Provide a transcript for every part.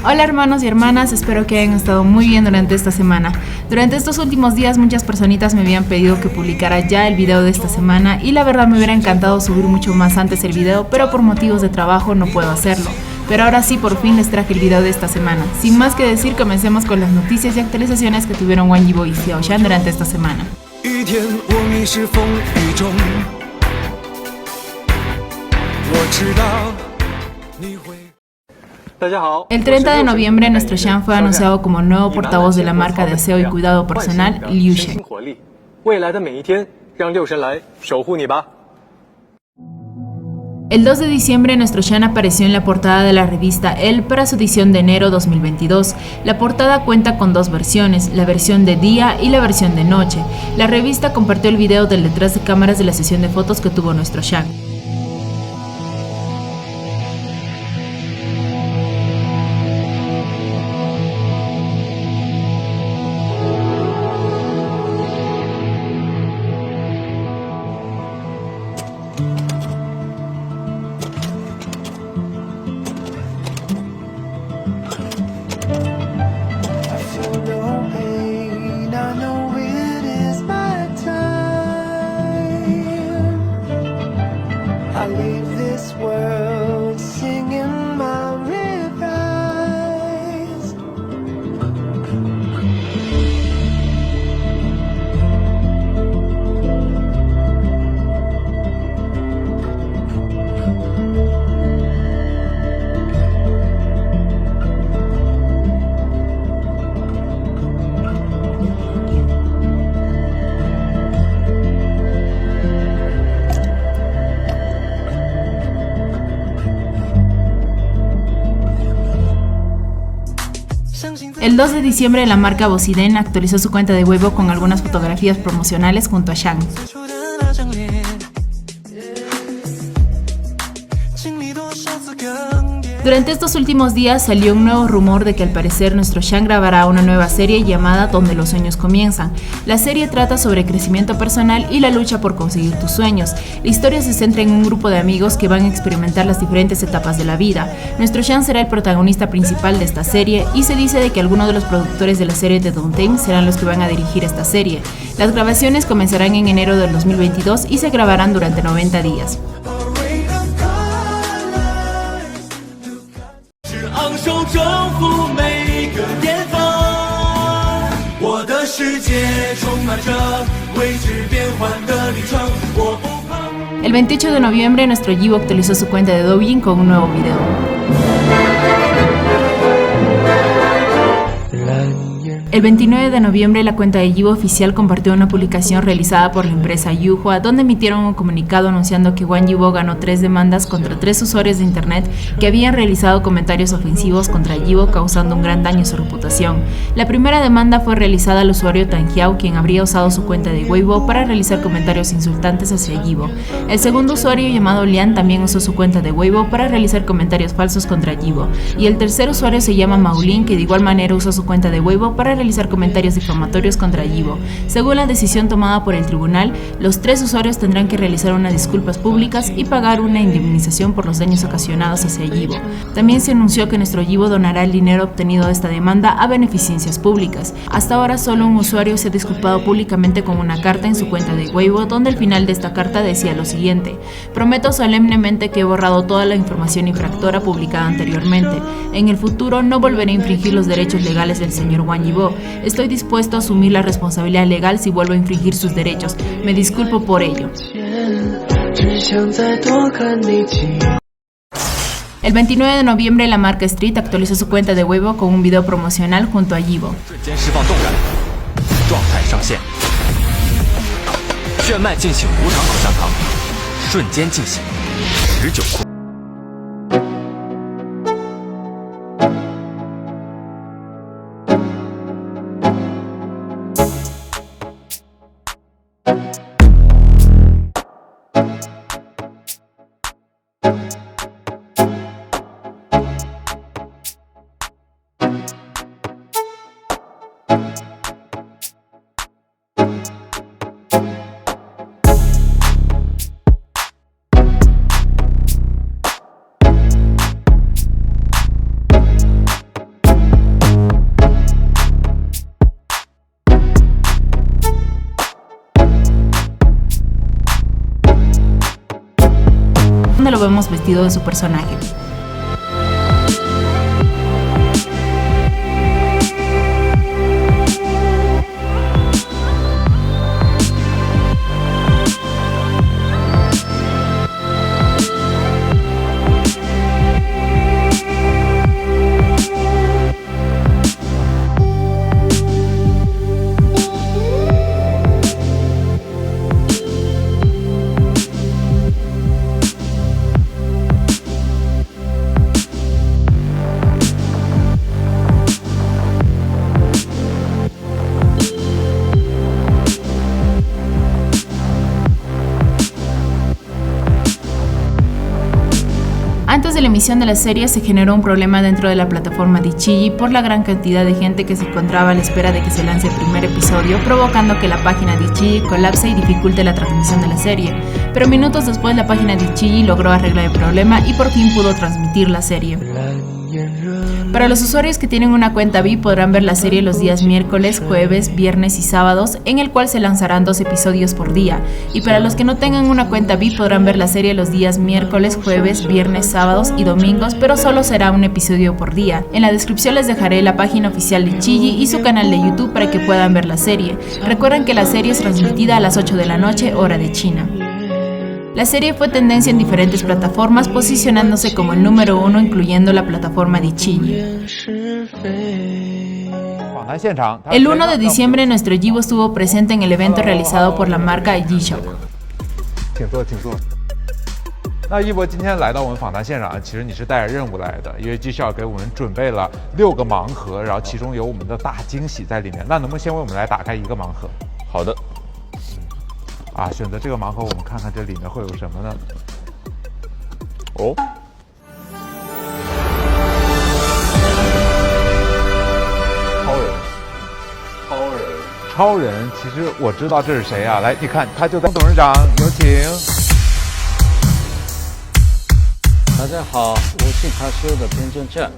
Hola hermanos y hermanas, espero que hayan estado muy bien durante esta semana. Durante estos últimos días muchas personitas me habían pedido que publicara ya el video de esta semana y la verdad me hubiera encantado subir mucho más antes el video, pero por motivos de trabajo no puedo hacerlo. Pero ahora sí, por fin les traje el video de esta semana. Sin más que decir, comencemos con las noticias y actualizaciones que tuvieron Wang Yibo y Xiao Shan durante esta semana. El 30 de noviembre, nuestro Shan fue anunciado como nuevo portavoz de la marca de aseo y cuidado personal Liu Shen. El 2 de diciembre, nuestro Shan apareció en la portada de la revista Elle para su edición de enero 2022. La portada cuenta con dos versiones, la versión de día y la versión de noche. La revista compartió el video del detrás de cámaras de la sesión de fotos que tuvo nuestro Shan. El 2 de diciembre, la marca Bosiden actualizó su cuenta de Weibo con algunas fotografías promocionales junto a Shan. Durante estos últimos días salió un nuevo rumor de que al parecer nuestro Shan grabará una nueva serie llamada Donde los sueños comienzan. La serie trata sobre crecimiento personal y la lucha por conseguir tus sueños. La historia se centra en un grupo de amigos que van a experimentar las diferentes etapas de la vida. Nuestro Shan será el protagonista principal de esta serie y se dice de que algunos de los productores de la serie de Downtime serán los que van a dirigir esta serie. Las grabaciones comenzarán en enero del 2022 y se grabarán durante 90 días. El 28 de noviembre, nuestro Yibo actualizó su cuenta de Douyin con un nuevo video. El 29 de noviembre, la cuenta de Yibo oficial compartió una publicación realizada por la empresa Yuhua, donde emitieron un comunicado anunciando que Wang Yibo ganó 3 demandas contra 3 usuarios de internet que habían realizado comentarios ofensivos contra Yibo, causando un gran daño a su reputación. La primera demanda fue realizada al usuario Tan Hiao, quien habría usado su cuenta de Weibo para realizar comentarios insultantes hacia Yibo. El segundo usuario, llamado Lian, también usó su cuenta de Weibo para realizar comentarios falsos contra Yibo. Y el tercer usuario se llama Maulin, que de igual manera usó su cuenta de Weibo para realizar comentarios difamatorios contra Yibo. Según la decisión tomada por el tribunal, los 3 usuarios tendrán que realizar unas disculpas públicas y pagar una indemnización por los daños ocasionados hacia Yibo. También se anunció que nuestro Yibo donará el dinero obtenido de esta demanda a beneficencias públicas. Hasta ahora solo un usuario se ha disculpado públicamente con una carta en su cuenta de Weibo, donde al final de esta carta decía lo siguiente: prometo solemnemente que he borrado toda la información infractora publicada anteriormente. En el futuro no volveré a infringir los derechos legales del señor Wang Yibo. Estoy dispuesto a asumir la responsabilidad legal si vuelvo a infringir sus derechos. Me disculpo por ello. El 29 de noviembre, la marca Street actualizó su cuenta de Weibo con un video promocional junto a Yibo. habíamos vestido de su personaje. Antes de la emisión de la serie se generó un problema dentro de la plataforma de Ichiji por la gran cantidad de gente que se encontraba a la espera de que se lance el primer episodio, provocando que la página de Ichiji colapse y dificulte la transmisión de la serie. Pero minutos después la página de Ichiji logró arreglar el problema y por fin pudo transmitir la serie. Para los usuarios que tienen una cuenta VIP podrán ver la serie los días miércoles, jueves, viernes y sábados, en el cual se lanzarán 2 episodios por día. Y para los que no tengan una cuenta VIP podrán ver la serie los días miércoles, jueves, viernes, sábados y domingos, pero solo será un episodio por día. En la descripción les dejaré la página oficial de Ichiji y su canal de YouTube para que puedan ver la serie. Recuerden que la serie es transmitida a las 8 de la noche, hora de China. La serie fue tendencia en diferentes plataformas, posicionándose como el número 1, incluyendo la plataforma de Ichiji. El 1 de diciembre nuestro Yibo estuvo presente en el evento realizado por la marca G-Shock. 那一博今天来到我们访谈现场，其实你是带着任务来的，因为 G-Shock 给我们准备了6个盲盒，然后其中有我们的大惊喜在里面。那能不能先为我们来打开一个盲盒？好的。啊，选择这个盲盒，我们看看这里面会有什么呢？哦。超人，其实我知道这是谁啊？来，你看，他就在董事长，有请。大家好，我是カシオ的店長ちゃん。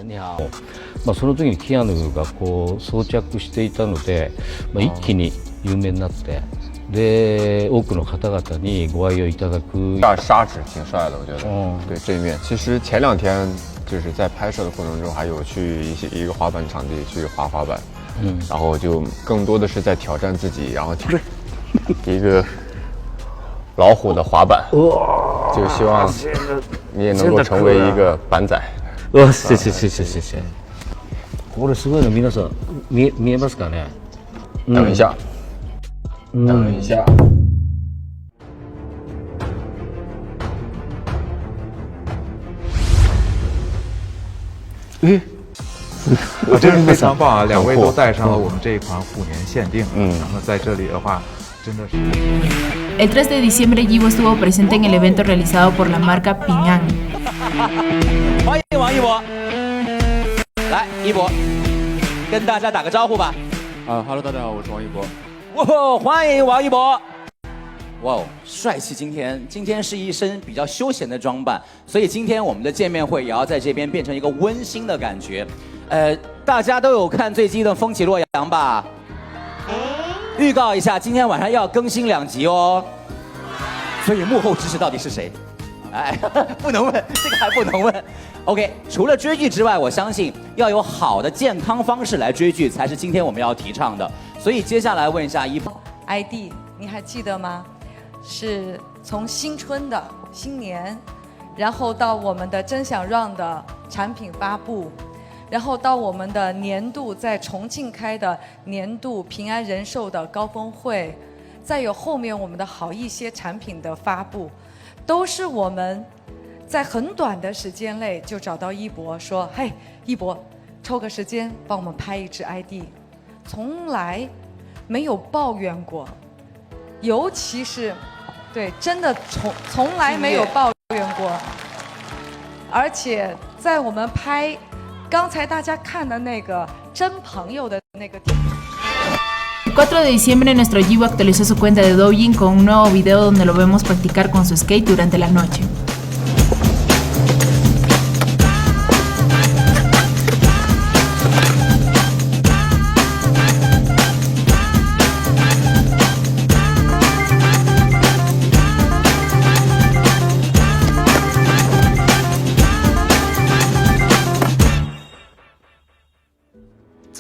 你好。その時にキアヌがこう装着していたので、一気に有名になって。で多くの方々にご愛用いただく。砂纸挺帅的，我觉得。对这一面，其实前2天就是在拍摄的过程中，还有去一个滑板场地去滑滑板，然后就更多的是在挑战自己，然后一个老虎的滑板，就希望你也能够成为一个板仔。谢谢。これすごいの皆さん見えますかね？等一下。等一下。真是非常棒啊！2位都带上了我们这一款虎年限定。那么在这里的话，真的是。El 3 de diciembre Yibo estuvo presente en el evento realizado por la marca Ping An. 欢迎王一博，来，一博，跟大家打个招呼吧。Hello， 大家好，我是王一博。哇，欢迎王一博！哇哦，帅气！今天是一身比较休闲的装扮，所以今天我们的见面会也要在这边变成一个温馨的感觉。大家都有看最近的《风起洛阳》吧？预告一下，今天晚上要更新2集哦。所以幕后支持到底是谁？哎，不能问，这个还不能问。OK， 除了追剧之外，我相信要有好的健康方式来追剧，才是今天我们要提倡的。所以接下来问一下一博 ，ID 你还记得吗？是从新春的新年，然后到我们的真享 run 的产品发布，然后到我们的年度在重庆开的年度平安人寿的高峰会，再有后面我们的好一些产品的发布，都是我们在很短的时间内就找到一博说，嘿，一博，抽个时间帮我们拍一支 ID。从来没有抱怨过，尤其是，对，真的从来没有抱怨过。而且在我们拍刚才大家看的那个真朋友的那个。El 4 de diciembre nuestro Yibo actualizó su cuenta de Douyin con un nuevo video donde lo vemos practicar con su skate durante la noche.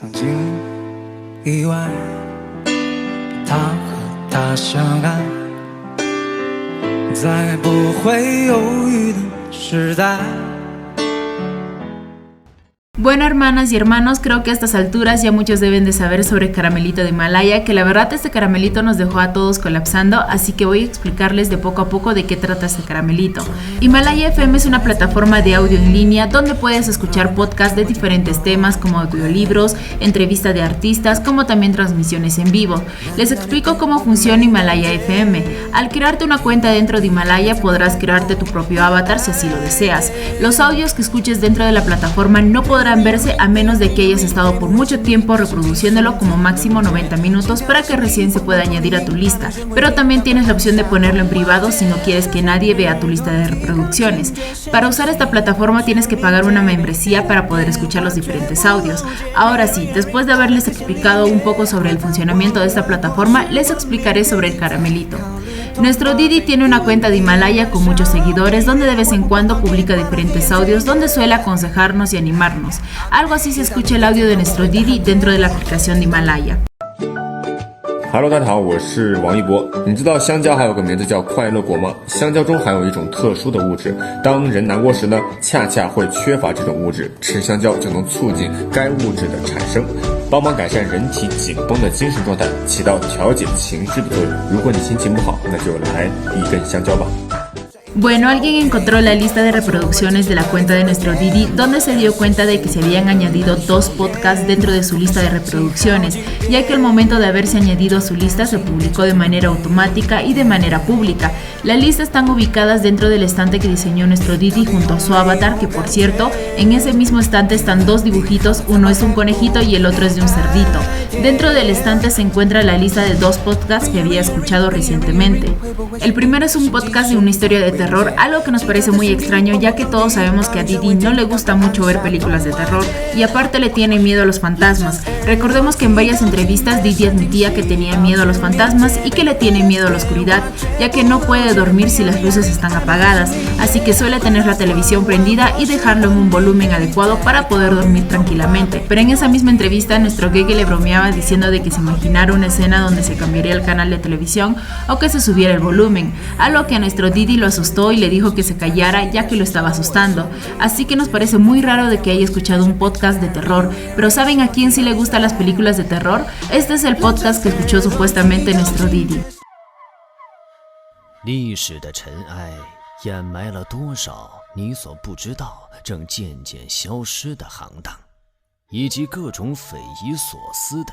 曾经意外，他和他相爱，在不会犹豫的时代。Bueno, hermanas y hermanos, creo que a estas alturas ya muchos deben de saber sobre Caramelito de Himalaya, que la verdad este caramelito nos dejó a todos colapsando, así que voy a explicarles de poco a poco de qué trata este caramelito. Himalaya FM es una plataforma de audio en línea donde puedes escuchar podcasts de diferentes temas como audiolibros, entrevistas de artistas, como también transmisiones en vivo. Les explico cómo funciona Himalaya FM. Al crearte una cuenta dentro de Himalaya podrás crearte tu propio avatar si así lo deseas. Los audios que escuches dentro de la plataforma no podrán verse a menos de que hayas estado por mucho tiempo reproduciéndolo, como máximo 90 minutos, para que recién se pueda añadir a tu lista, pero también tienes la opción de ponerlo en privado si no quieres que nadie vea tu lista de reproducciones. Para usar esta plataforma tienes que pagar una membresía para poder escuchar los diferentes audios. Ahora sí, después de haberles explicado un poco sobre el funcionamiento de esta plataforma, les explicaré sobre el caramelito. Nuestro Didi tiene una cuenta de Himalaya con muchos seguidores donde de vez en cuando publica diferentes audios donde suele aconsejarnos y animarnos. Algo así se escucha el audio de nuestro Didi dentro de la aplicación de Himalaya. Hello， 大家好，我是王一博。你知道香蕉还有个名字叫快乐果吗？香蕉中含有一种特殊的物质，当人难过时呢，恰恰会缺乏这种物质，吃香蕉就能促进该物质的产生，帮忙改善人体紧绷的精神状态，起到调节情绪的作用。如果你心情不好，那就来一根香蕉吧。Bueno, alguien encontró la lista de reproducciones de la cuenta de nuestro Didi, donde se dio cuenta de que se habían añadido 2 podcasts dentro de su lista de reproducciones, ya que al momento de haberse añadido a su lista se publicó de manera automática y de manera pública. Las listas están ubicadas dentro del estante que diseñó nuestro Didi junto a su avatar, que por cierto, en ese mismo estante están 2 dibujitos, uno es un conejito y el otro es de un cerdito. Dentro del estante se encuentra la lista de 2 podcasts que había escuchado recientemente. El primero es un podcast de una historia de terror, algo que nos parece muy extraño ya que todos sabemos que a Didi no le gusta mucho ver películas de terror y aparte le tiene miedo a los fantasmas. Recordemos que en varias entrevistas Didi admitía que tenía miedo a los fantasmas y que le tiene miedo a la oscuridad, ya que no puede dormir si las luces están apagadas, así que suele tener la televisión prendida y dejarlo en un volumen adecuado para poder dormir tranquilamente. Pero en esa misma entrevista nuestro Gege le bromeaba diciendo de que se imaginara una escena donde se cambiaría el canal de televisión o que se subiera el volumen, algo que a nuestro Didi lo asustó y le dijo que se callara ya que lo estaba asustando. Así que nos parece muy raro de que haya escuchado un podcast de terror, pero ¿saben a quién sí le gustan las películas de terror? Este es el podcast que escuchó supuestamente nuestro Didi. 历史的尘埃掩埋了多少你所不知道正渐渐消失的行当，以及各种匪夷所思的。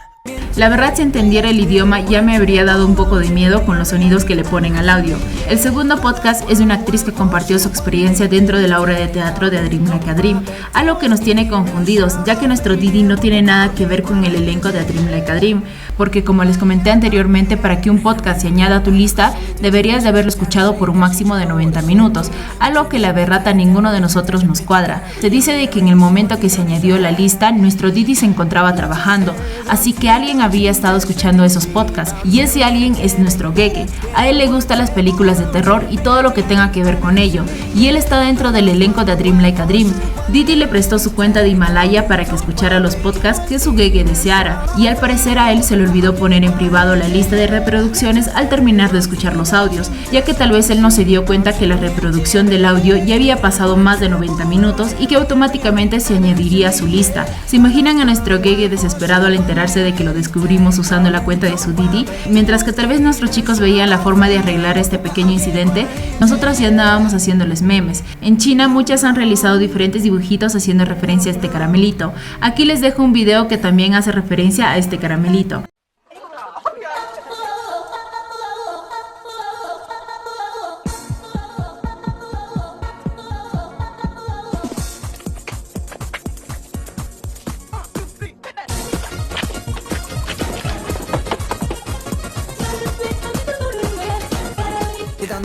La verdad, si entendiera el idioma ya me habría dado un poco de miedo con los sonidos que le ponen al audio. El segundo podcast es de una actriz que compartió su experiencia dentro de la obra de teatro de A Dream Like a Dream, algo que nos tiene confundidos, ya que nuestro Didi no tiene nada que ver con el elenco de A Dream Like a Dream, porque como les comenté anteriormente, para que un podcast se añada a tu lista, deberías de haberlo escuchado por un máximo de 90 minutos, algo que la verdad a ninguno de nosotros nos cuadra. Se dice de que en el momento que se añadió la lista, nuestro Didi se encontraba trabajando, así que alguien había estado escuchando esos podcasts y ese alguien es nuestro Gege. A él le gustan las películas de terror y todo lo que tenga que ver con ello, y él está dentro del elenco de A Dream Like a Dream. Didi le prestó su cuenta de Himalaya para que escuchara los podcasts que su Gege deseara, y al parecer a él se le olvidó poner en privado la lista de reproducciones al terminar de escuchar los audios, ya que tal vez él no se dio cuenta que la reproducción del audio ya había pasado más de 90 minutos y que automáticamente se añadiría a su lista. ¿Se imaginan a nuestro Gege desesperado al enterarse de que lo descubrimos usando la cuenta de su Didi? Mientras que tal vez nuestros chicos veían la forma de arreglar este pequeño incidente, nosotros ya andábamos haciéndoles memes. En China muchas han realizado diferentes dibujitos haciendo referencia a este caramelito. Aquí les dejo un video que también hace referencia a este caramelito.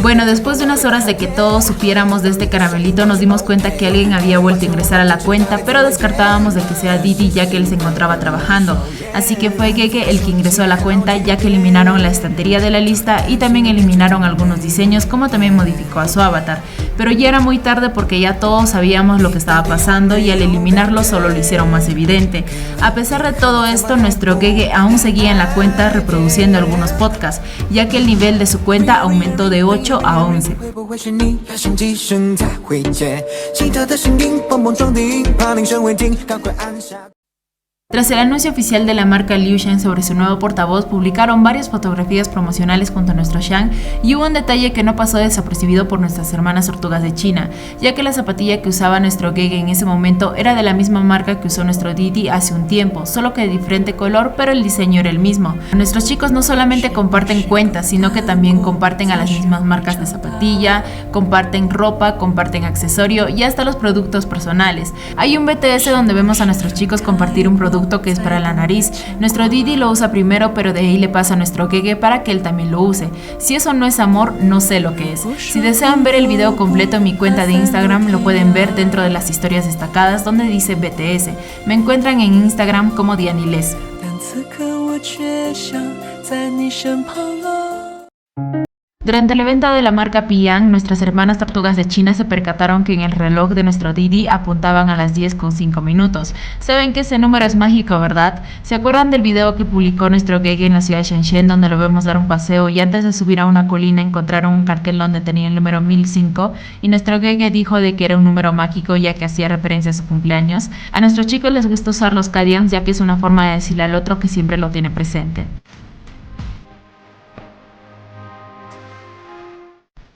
Bueno, después de unas horas de que todos supiéramos de este caramelito, nos dimos cuenta que alguien había vuelto a ingresar a la cuenta, pero descartábamos de que sea Didi ya que él se encontraba trabajando. Así que fue Gege el que ingresó a la cuenta, ya que eliminaron la estantería de la lista y también eliminaron algunos diseños, como también modificó a su avatar. pero ya era muy tarde porque ya todos sabíamos lo que estaba pasando y al eliminarlo solo lo hicieron más evidente. A pesar de todo esto, nuestro Gege aún seguía en la cuenta reproduciendo algunos podcasts, ya que el nivel de su cuenta aumentó de 8 a 11. Tras el anuncio oficial de la marca Liu Shan sobre su nuevo portavoz, publicaron varias fotografías promocionales junto a nuestro Shang y hubo un detalle que no pasó desapercibido por nuestras hermanas tortugas de China, ya que la zapatilla que usaba nuestro Gege en ese momento era de la misma marca que usó nuestro Didi hace un tiempo, solo que de diferente color, pero el diseño era el mismo. Nuestros chicos no solamente comparten cuentas, sino que también comparten a las mismas marcas de zapatilla, comparten ropa, comparten accesorio y hasta los productos personales. Hay un BTS donde vemos a nuestros chicos compartir un producto que es para la nariz. Nuestro Didi lo usa primero, pero de ahí le pasa a nuestro Gege para que él también lo use. Si eso no es amor, no sé lo que es. Si desean ver el video completo en mi cuenta de Instagram, lo pueden ver dentro de las historias destacadas donde dice BTS. Me encuentran en Instagram como Dianiles. Durante el evento de la marca Piyang, nuestras hermanas tortugas de China se percataron que en el reloj de nuestro Didi apuntaban a las 10:05. Saben que ese número es mágico, ¿verdad? ¿Se acuerdan del video que publicó nuestro Gege en la ciudad de Shenzhen, donde lo vemos dar un paseo y antes de subir a una colina encontraron un cartel donde tenía el número 1005 y nuestro Gege dijo de que era un número mágico ya que hacía referencia a su cumpleaños? A nuestros chicos les gusta usar los Kadians ya que es una forma de decirle al otro que siempre lo tiene presente.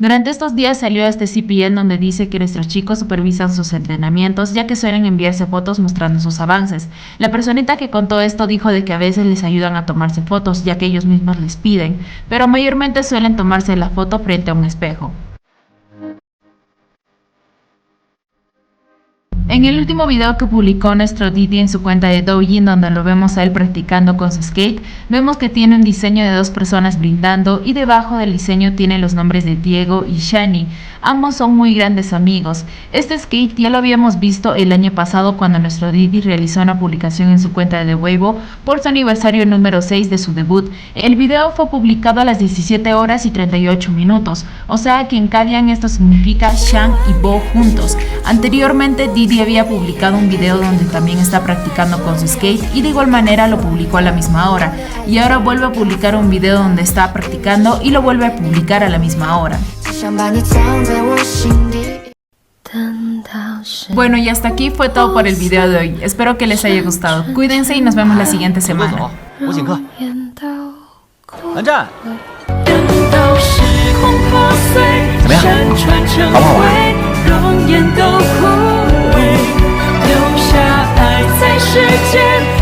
Durante estos días salió este CPN donde dice que nuestros chicos supervisan sus entrenamientos ya que suelen enviarse fotos mostrando sus avances. La personita que contó esto dijo de que a veces les ayudan a tomarse fotos ya que ellos mismos les piden, pero mayormente suelen tomarse la foto frente a un espejo. En el último video que publicó nuestro Didi en su cuenta de Douyin, donde lo vemos a él practicando con su skate, vemos que tiene un diseño de dos personas brindando y debajo del diseño tiene los nombres de Diego y Shani. Ambos son muy grandes amigos. Este skate ya lo habíamos visto el año pasado cuando nuestro Didi realizó una publicación en su cuenta de Weibo por su aniversario número 6 de su debut. El video fue publicado a las 17:38, o sea que en Kadian esto significa Shang y Bo juntos. Anteriormente Didi había publicado un video donde también está practicando con su skate y de igual manera lo publicó a la misma hora, y ahora vuelve a publicar un video donde está practicando y lo vuelve a publicar a la misma hora. Bueno, y hasta aquí fue todo por el video de hoy. Espero que les haya gustado. Cuídense y nos vemos la siguiente semana.容颜都枯萎，留下爱在世间。